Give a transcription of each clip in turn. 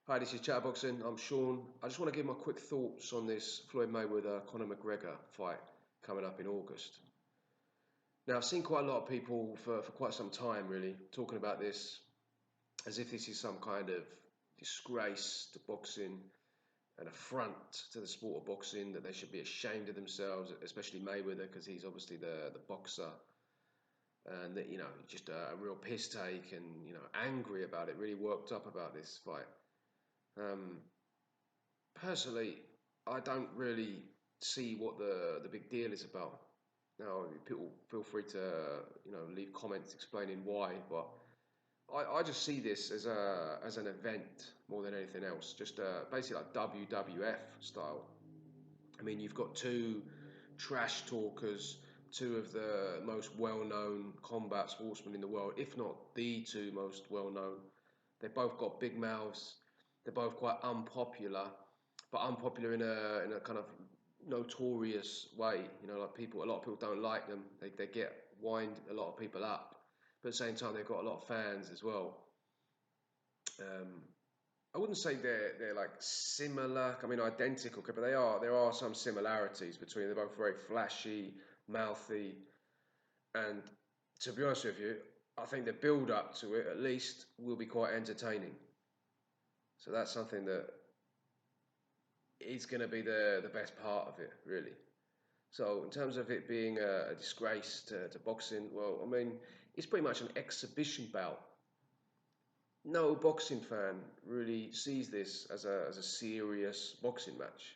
Hi, this is Chatterboxing. I'm Sean. I just want to give my quick thoughts on this Floyd Mayweather Conor McGregor fight coming up in August. Now, I've seen quite a lot of people for quite some time really talking about this as if this is some kind of disgrace to boxing, an affront to the sport of boxing, that they should be ashamed of themselves, especially Mayweather, because he's obviously the boxer, and that, just a real piss take and, angry about it, really worked up about this fight. Um, Personally, I don't really see what the big deal is about. Now, people feel free to leave comments explaining why, but I just see this as an event more than anything else. Just basically like WWF style. I mean, you've got two trash talkers, two of the most well-known combat sportsmen in the world, if not the two most well-known. They both got big mouths. They're both quite unpopular, but unpopular in a kind of notorious way. Like a lot of people don't like them. They get wind a lot of people up, but at the same time they've got a lot of fans as well. Um, I wouldn't say they're like similar. I mean, identical, but there are some similarities between them. They're both very flashy, mouthy, and to be honest with you, I think the build up to it at least will be quite entertaining. So that's something that is going to be the best part of it, really. So in terms of it being a disgrace to boxing, well, I mean, it's pretty much an exhibition bout. No boxing fan really sees this as a serious boxing match.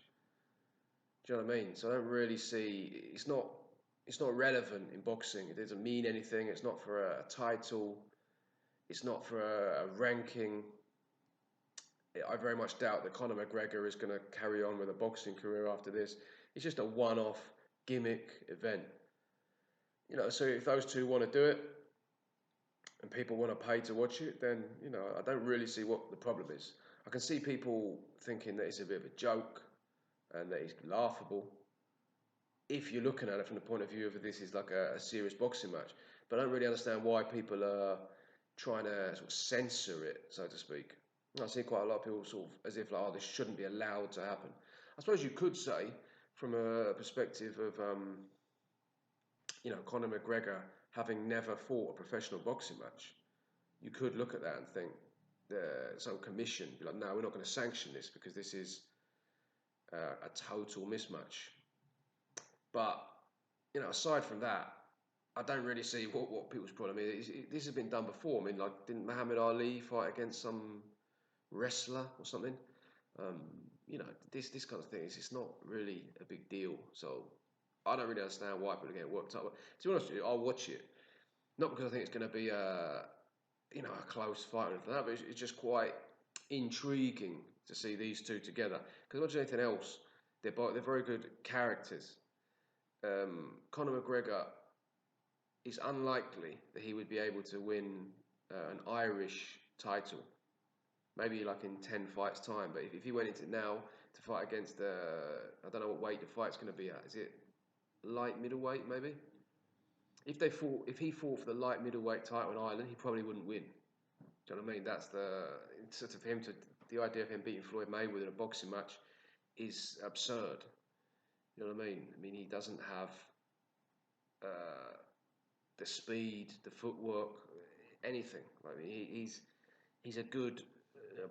Do you know what I mean? So I don't really see it's not relevant in boxing. It doesn't mean anything. It's not for a title. It's not for a ranking. I very much doubt that Conor McGregor is going to carry on with a boxing career after this. It's just a one-off gimmick event. So if those two want to do it and people want to pay to watch it, then I don't really see what the problem is. I can see people thinking that it's a bit of a joke and that it's laughable if you're looking at it from the point of view of this is like a serious boxing match. But I don't really understand why people are trying to sort of censor it, so to speak. I see quite a lot of people sort of as if like, oh, this shouldn't be allowed to happen. I suppose you could say, from a perspective of Conor McGregor having never fought a professional boxing match, you could look at that and think some commission be like, no, we're not going to sanction this because this is a total mismatch. But aside from that, I don't really see what people's problem is. This has been done before. I mean, like, didn't Muhammad Ali fight against some wrestler or something? This kind of thing is it's not really a big deal. So I don't really understand why people get worked up. To be honest with you, I'll watch it not because I think it's going to be a close fight or anything like that, but it's just quite intriguing to see these two together. Because much as anything else, they're very good characters. Conor McGregor, it's unlikely that he would be able to win an Irish title. Maybe like in 10 fights time, but if he went into now to fight against I don't know what weight the fight's going to be at. Is it light middleweight maybe? If he fought for the light middleweight title in Ireland, he probably wouldn't win. Do you know what I mean? That's sort of the idea of him beating Floyd Mayweather in a boxing match is absurd. You know what I mean? I mean, he doesn't have uh, the speed, the footwork, anything. I mean, he's a good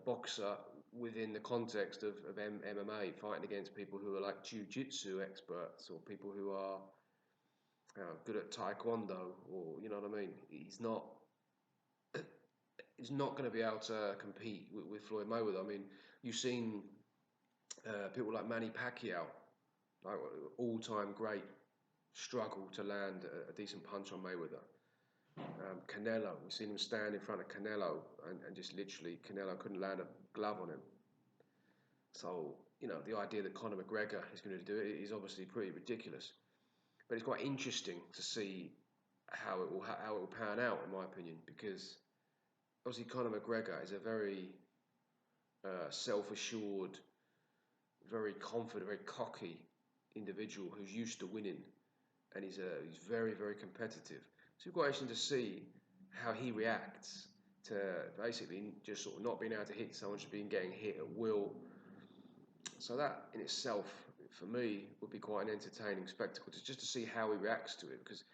boxer within the context of MMA, fighting against people who are like jiu-jitsu experts or people who are good at taekwondo, or you know what I mean. He's not going to be able to compete with Floyd Mayweather. I mean, you've seen people like Manny Pacquiao, like all-time great, struggle to land a decent punch on Mayweather. Canelo, we've seen him stand in front of Canelo and just literally Canelo couldn't land a glove on him. So, the idea that Conor McGregor is going to do it is obviously pretty ridiculous. But it's quite interesting to see how it will pan out, in my opinion, because obviously Conor McGregor is a very self-assured, very confident, very cocky individual who's used to winning, and he's very very competitive. So it's quite interesting to see how he reacts to basically just sort of not being able to hit someone, just being getting hit at will. So that in itself, for me, would be quite an entertaining spectacle, just to see how he reacts to it, because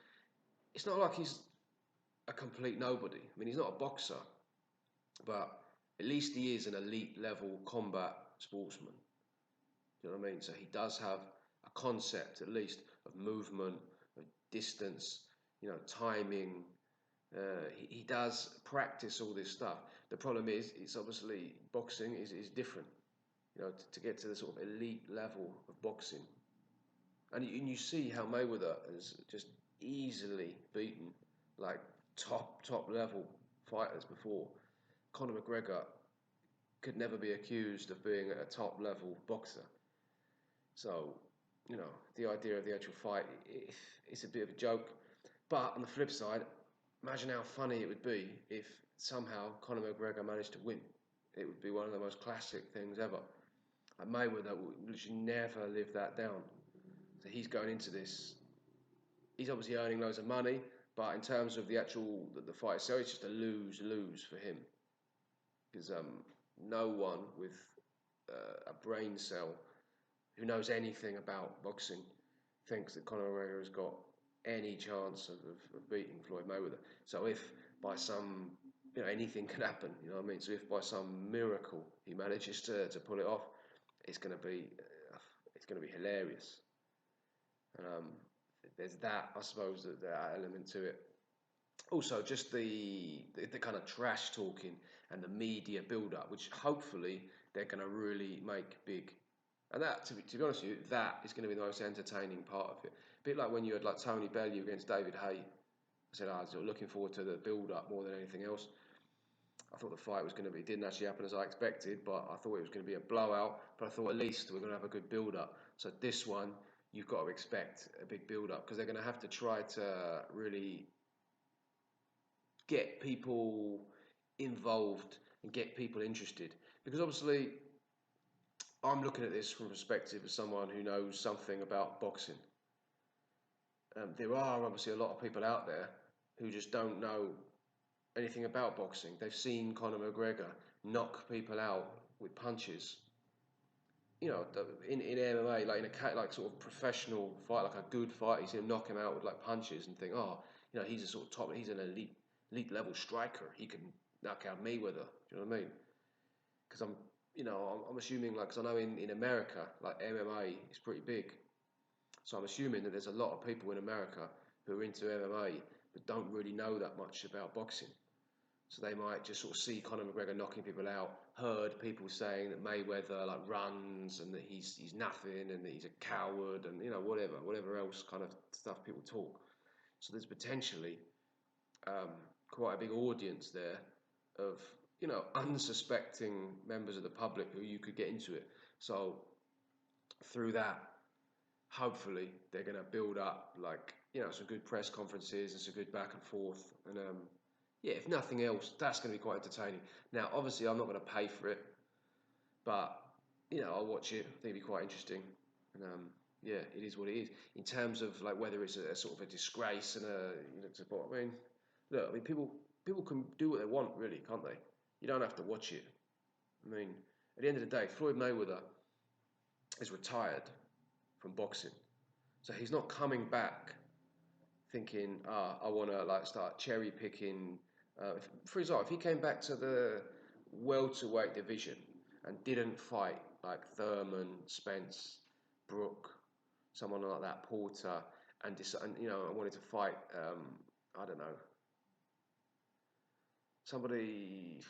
it's not like he's a complete nobody. I mean, he's not a boxer, but at least he is an elite level combat sportsman. Do you know what I mean? So he does have a concept, at least, of movement, of distance, timing. He does practice all this stuff. The problem is, it's obviously boxing is different. To get to the sort of elite level of boxing, and you see how Mayweather has just easily beaten like top level fighters before. Conor McGregor could never be accused of being a top level boxer. So, the idea of the actual fight, it's a bit of a joke. But on the flip side, imagine how funny it would be if somehow Conor McGregor managed to win. It would be one of the most classic things ever. And Mayweather would literally never live that down. So he's going into this. He's obviously earning loads of money, but in terms of the actual the fight itself, it's just a lose for him. Because no one with a brain cell who knows anything about boxing thinks that Conor McGregor has got any chance of beating Floyd Mayweather. So if by some, anything can happen, you know what I mean? So if by some miracle he manages to pull it off, it's going to be hilarious. There's that, I suppose, that element to it. Also, just the kind of trash talking and the media build-up, which hopefully they're going to really make big. And that, to be honest with you, that is going to be the most entertaining part of it. A bit like when you had like Tony Bellew against David Haye. I said, I was looking forward to the build-up more than anything else. I thought the fight was going to be, it didn't actually happen as I expected, but I thought it was going to be a blowout. But I thought at least we're going to have a good build-up. So this one, you've got to expect a big build-up, because they're going to have to try to really get people involved and get people interested. Because obviously, I'm looking at this from the perspective of someone who knows something about boxing. There are obviously a lot of people out there who just don't know anything about boxing. They've seen Conor McGregor knock people out with punches. In MMA, like in a like sort of professional fight, like a good fight, you see him knock him out with like punches and think, oh, he's a sort of top, he's an elite level striker. He can knock out Mayweather. Do you know what I mean? Because I'm assuming, like, because I know in America, like MMA is pretty big. So I'm assuming that there's a lot of people in America who are into MMA but don't really know that much about boxing. So they might just sort of see Conor McGregor knocking people out, heard people saying that Mayweather like runs and that he's nothing and that he's a coward and whatever else kind of stuff people talk. So there's potentially quite a big audience there of unsuspecting members of the public who you could get into it. So through that, hopefully they're going to build up like some good press conferences and some good back and forth, and if nothing else, that's going to be quite entertaining. Now obviously I'm not going to pay for it, but I'll watch it. I think it'd be quite interesting, and it is what it is. In terms of like whether it's a sort of a disgrace and people can do what they want, really, can't they? You don't have to watch it. I mean, at the end of the day, Floyd Mayweather is retired from boxing, so he's not coming back thinking, I want to like start cherry picking. For example, if he came back to the welterweight division and didn't fight like Thurman, Spence, Brook, someone like that, Porter, and I wanted to fight, I don't know, somebody,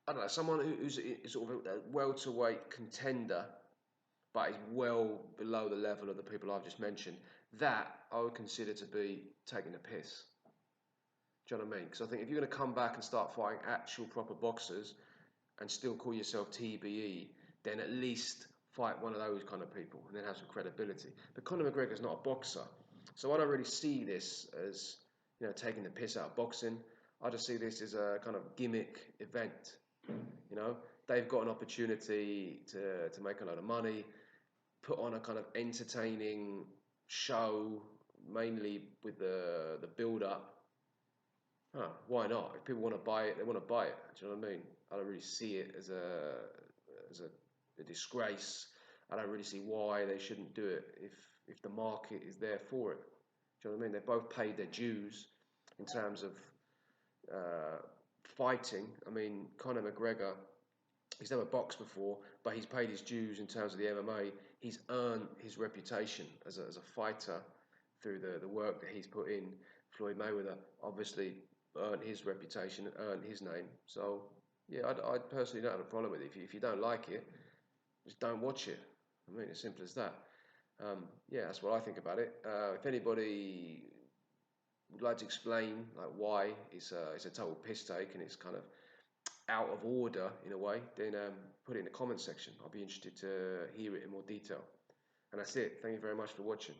I don't know, someone who's sort of a welterweight contender, but is well below the level of the people I've just mentioned, that I would consider to be taking a piss. Do you know what I mean? Because I think if you're going to come back and start fighting actual proper boxers and still call yourself TBE, then at least fight one of those kind of people and then have some credibility. But Conor McGregor's not a boxer, so I don't really see this as taking the piss out of boxing. I just see this as a kind of gimmick event. They've got an opportunity to make a lot of money, put on a kind of entertaining show, mainly with the build-up. Huh, why not? If people want to buy it, they want to buy it. Do you know what I mean? I don't really see it as a disgrace. I don't really see why they shouldn't do it if the market is there for it. Do you know what I mean? They both paid their dues in terms of fighting. I mean, Conor McGregor, he's never boxed before, but he's paid his dues in terms of the MMA. He's earned his reputation as a fighter through the work that he's put in. Floyd Mayweather obviously earned his reputation and earned his name. So, yeah, I personally don't have a problem with it. If you don't like it, just don't watch it. I mean, as simple as that. Yeah, that's what I think about it. If anybody would like to explain like why it's a total piss take and it's kind of out of order in a way, then put it in the comment section. I'll be interested to hear it in more detail. And that's it. Thank you very much for watching.